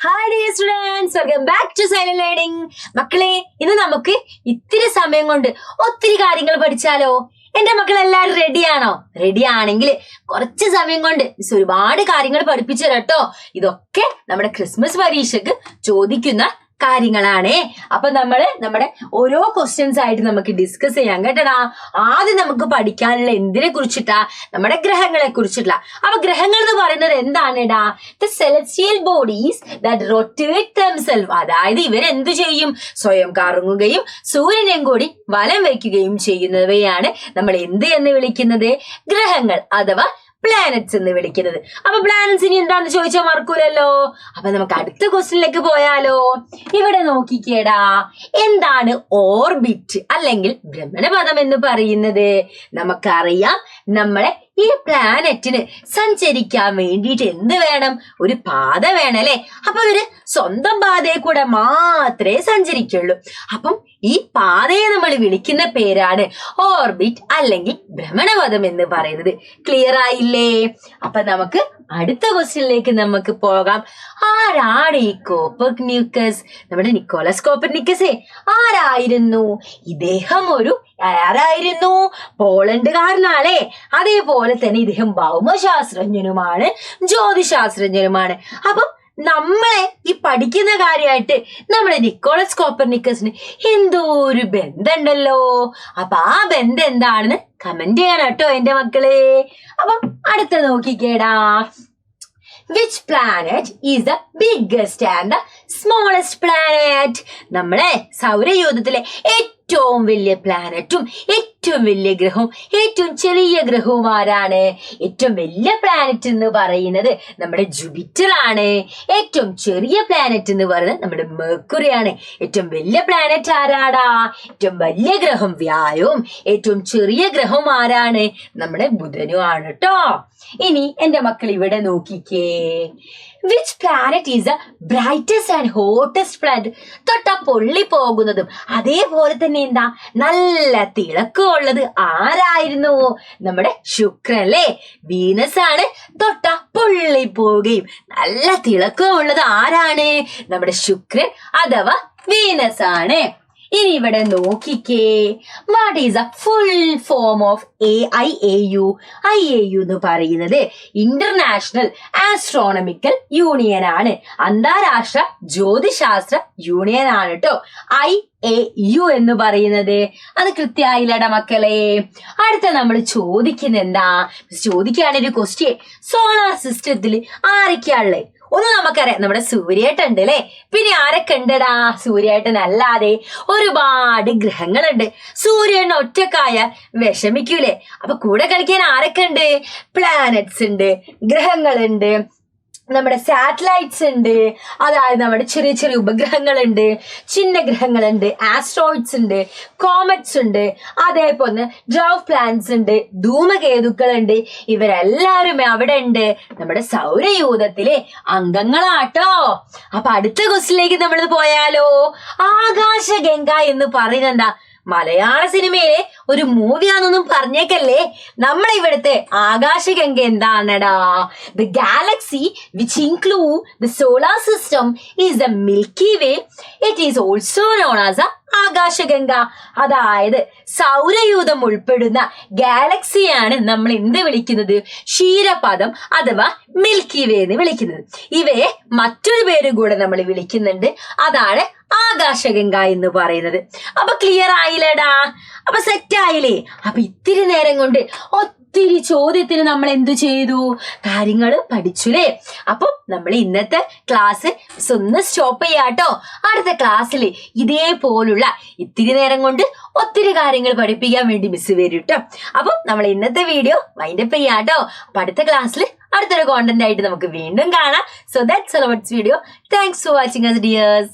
Hi dear students, welcome back to Xylem Learning. മക്കളെ ഇന്ന് നമുക്ക് ഇത്തിരി സമയം കൊണ്ട് ഒത്തിരി കാര്യങ്ങൾ പഠിച്ചാലോ? എന്റെ മക്കളെല്ലാരും റെഡിയാണോ? റെഡി ആണെങ്കിൽ കുറച്ച് സമയം കൊണ്ട് മിസ് ഒരുപാട് കാര്യങ്ങൾ പഠിപ്പിച്ചു തരാം കേട്ടോ. ഇതൊക്കെ നമ്മുടെ ക്രിസ്മസ് പരീക്ഷയ്ക്ക് ചോദിക്കുന്ന കാര്യങ്ങളാണ്. അപ്പൊ നമ്മുടെ ഓരോ ക്വസ്റ്റ്യൻസ് ആയിട്ട് നമുക്ക് ഡിസ്കസ് ചെയ്യാം കേട്ടടാ. ആദ്യം നമുക്ക് പഠിക്കാനുള്ള എന്തിനെ കുറിച്ചിട്ടാ? നമ്മുടെ ഗ്രഹങ്ങളെ കുറിച്ചിട്ടുള്ള. അപ്പൊ ഗ്രഹങ്ങൾ എന്ന് പറയുന്നത് എന്താണെടാ? The celestial bodies that rotate themself. അതായത് ഇവരെന്തു ചെയ്യും? സ്വയം കറങ്ങുകയും സൂര്യനെയും കൂടി വലം വയ്ക്കുകയും ചെയ്യുന്നവയാണ് നമ്മൾ എന്ത് എന്ന് വിളിക്കുന്നത്? ഗ്രഹങ്ങൾ അഥവാ പ്ലാനറ്റ്സ് എന്ന് വിളിക്കുന്നത്. അപ്പൊ പ്ലാനറ്റ്സ് ഇനി എന്താന്ന് ചോദിച്ചാൽ മറക്കൂലല്ലോ. അപ്പൊ നമുക്ക് അടുത്ത ക്വസ്റ്റ്യനിലേക്ക് പോയാലോ? ഇവിടെ നോക്കിക്കേടാ, എന്താണ് ഓർബിറ്റ് അല്ലെങ്കിൽ ഭ്രമണപഥം എന്ന് പറയുന്നത്? നമുക്കറിയാം, നമ്മളെ ഈ പ്ലാനറ്റിന് സഞ്ചരിക്കാൻ വേണ്ടിയിട്ട് എന്ത് വേണം? ഒരു പാത വേണം അല്ലെ? അപ്പൊ ഇവര് സ്വന്തം പാതയെ കൂടെ മാത്രമേ സഞ്ചരിക്കുള്ളൂ. അപ്പം ഈ പാതയെ നമ്മൾ വിളിക്കുന്ന പേരാണ് ഓർബിറ്റ് അല്ലെങ്കിൽ ഭ്രമണപഥം എന്ന് പറയുന്നത്. ക്ലിയർ ആയില്ലേ? അപ്പൊ നമുക്ക് അടുത്ത ക്വസ്റ്റ്യനിലേക്ക് നമുക്ക് പോകാം. ആരാണ് ഈ കോപ്പർനിക്കസ്? നമ്മുടെ നിക്കോളസ് കോപ്പർനിക്കസ് ആരായിരുന്നു? ഇദ്ദേഹം ആരായിരുന്നു? പോളണ്ടുകാരനാണേ. അതേപോലെ തന്നെ ഇദ്ദേഹം ഭൗമശാസ്ത്രജ്ഞനുമാണ്, ജ്യോതിശാസ്ത്രജ്ഞനുമാണ്. അപ്പം നമ്മളെ ഈ പഠിക്കുന്ന കാര്യമായിട്ട് നമ്മുടെ നിക്കോളസ് കോപ്പർനിക്കസിന് എന്തോ ഒരു ബന്ധമുണ്ടല്ലോ. അപ്പൊ ആ ബന്ധം എന്താണെന്ന് കമന്റ് ചെയ്യണം കേട്ടോ എന്റെ മക്കളെ. അപ്പം അടുത്ത നോക്കിക്കേടാ, which planet is the biggest and the smallest planet? നമ്മളെ സൗരയൂഥത്തിലെ ഏറ്റവും വലിയ പ്ലാനറ്റും ഏറ്റവും വലിയ ഗ്രഹവും ഏറ്റവും ചെറിയ ഗ്രഹവും ആരാണ്? ഏറ്റവും വലിയ പ്ലാനറ്റ് എന്ന് പറയുന്നത് നമ്മുടെ ജൂപ്പിറ്റർ ആണ്. ഏറ്റവും ചെറിയ പ്ലാനറ്റ് എന്ന് പറയുന്നത് നമ്മുടെ മെർക്കുറി ആണ്. ഏറ്റവും വലിയ പ്ലാനറ്റ് ആരാടാ? ഏറ്റവും വലിയ ഗ്രഹം വ്യാഴവും ഏറ്റവും ചെറിയ ഗ്രഹം ആരാണ്? നമ്മുടെ ബുധനും ആണ് കേട്ടോ. ഇനി എന്റെ മക്കൾ ഇവിടെ നോക്കിക്കേ, which planet is the brightest and hottest planet? തൊട്ടാ പൊള്ളി പോകുന്നതും അതേപോലെ തന്നെ എന്താ നല്ല തിളക്കമുള്ളത് ആരായിരുന്നു? നമ്മുടെ ശുക്രൻ അല്ലേ? വീനസ് ആണ് തൊട്ടാ പൊള്ളി പോവുകയും നല്ല തിളക്കമുള്ളത് ആരാണ്? നമ്മുടെ ശുക്രൻ അഥവാ വീനസ് ആണ്. ഇനി ഇവിടെ നോക്കിക്കേ, what is A full form of IAU? IAU എന്ന് പറയുന്നത് ഇന്റർനാഷണൽ ആസ്ട്രോണമിക്കൽ യൂണിയൻ ആണ്, അന്താരാഷ്ട്ര ജ്യോതിശാസ്ത്ര യൂണിയൻ ആണ് കേട്ടോ IAU എന്ന് പറയുന്നത്. അത് കൃത്യമായില്ലടാ മക്കളെ. അടുത്ത നമ്മൾ ചോദിക്കുന്ന എന്താ? ചോദിക്കുകയാണ് ഒരു ക്വസ്റ്റ്യൻ, സോളാർ സിസ്റ്റത്തിൽ ആരൊക്കെയാണുള്ളത്? ഒന്ന് നമുക്കറിയാം, നമ്മുടെ സൂര്യേട്ടൻ ഉണ്ട് അല്ലെ. പിന്നെ ആരൊക്കെ ഉണ്ടടാ? സൂര്യേട്ടൻ അല്ലാതെ ഒരുപാട് ഗ്രഹങ്ങളുണ്ട്. സൂര്യൻ ഒറ്റക്കായ വിഷമിക്കൂലേ? അപ്പൊ കൂടെ കളിക്കാൻ ആരൊക്കെ ഉണ്ട്? പ്ലാനറ്റ്സ് ഉണ്ട്, ഗ്രഹങ്ങളുണ്ട്, നമ്മുടെ സാറ്റലൈറ്റ്സ് ഉണ്ട്, അതായത് നമ്മുടെ ചെറിയ ചെറിയ ഉപഗ്രഹങ്ങളുണ്ട്, ചിഹ്നഗ്രഹങ്ങളുണ്ട്, ആസ്ട്രോയിഡ്സ് ഉണ്ട്, കോമറ്റ്സ് ഉണ്ട്, അതേപോലെ ഡ്വാർഫ് പ്ലാനറ്റ്സ് ഉണ്ട്, ധൂമകേതുക്കളുണ്ട്. ഇവരെല്ലാവരും അവിടെ ഉണ്ട്, നമ്മുടെ സൗരയൂഥത്തിലെ അംഗങ്ങളാട്ടോ. അപ്പൊ അടുത്ത ക്വസ്റ്റ്യനിലേക്ക് നമ്മൾ പോയാലോ? ആകാശഗംഗ എന്ന് പറയുന്നത് എന്താ? മലയാള സിനിമയിലെ ഒരു മൂവിയാണെന്നൊന്നും പറഞ്ഞേക്കല്ലേ. നമ്മളെ ഇവിടുത്തെ ആകാശഗംഗ എന്താണെടാ? The galaxy which include the solar system is the milky way. It is also known as ആകാശഗംഗ. അതായത് സൗരയൂഥം ഉൾപ്പെടുന്ന ഗാലക്സിയാണ് നമ്മൾ എന്ത് വിളിക്കുന്നത്? ക്ഷീരപഥം അഥവാ മിൽക്കി വേ എന്ന് വിളിക്കുന്നത്. ഇവയെ മറ്റൊരു പേര് കൂടെ നമ്മൾ വിളിക്കുന്നുണ്ട്, അതാണ് ആകാശഗംഗ എന്ന് പറയുന്നത്. അപ്പൊ ക്ലിയർ ആയില്ലടാ? അപ്പൊ സെറ്റ് ആയില്ലേ? അപ്പൊ ഇത്തിരി നേരം കൊണ്ട് ഒത്തിരി ചോദ്യത്തിന് നമ്മൾ എന്തു ചെയ്തു? കാര്യങ്ങൾ പഠിച്ചുല്ലേ? അപ്പൊ നമ്മൾ ഇന്നത്തെ ക്ലാസ് ഒന്ന് സ്റ്റോപ്പ് ചെയ്യാട്ടോ. അടുത്ത ക്ലാസ്സിൽ ഇതേപോലുള്ള ഇത്തിരി നേരം കൊണ്ട് ഒത്തിരി കാര്യങ്ങൾ പഠിപ്പിക്കാൻ വേണ്ടി മിസ് വരും കേട്ടോ. അപ്പൊ നമ്മൾ ഇന്നത്തെ വീഡിയോ വൈൻഡപ്പ് ചെയ്യാട്ടോ. അപ്പൊ അടുത്ത ക്ലാസ്സിൽ അടുത്തൊരു കോണ്ടന്റ് ആയിട്ട് നമുക്ക് വീണ്ടും കാണാം. So that's all about this video. Thanks for watching us dears.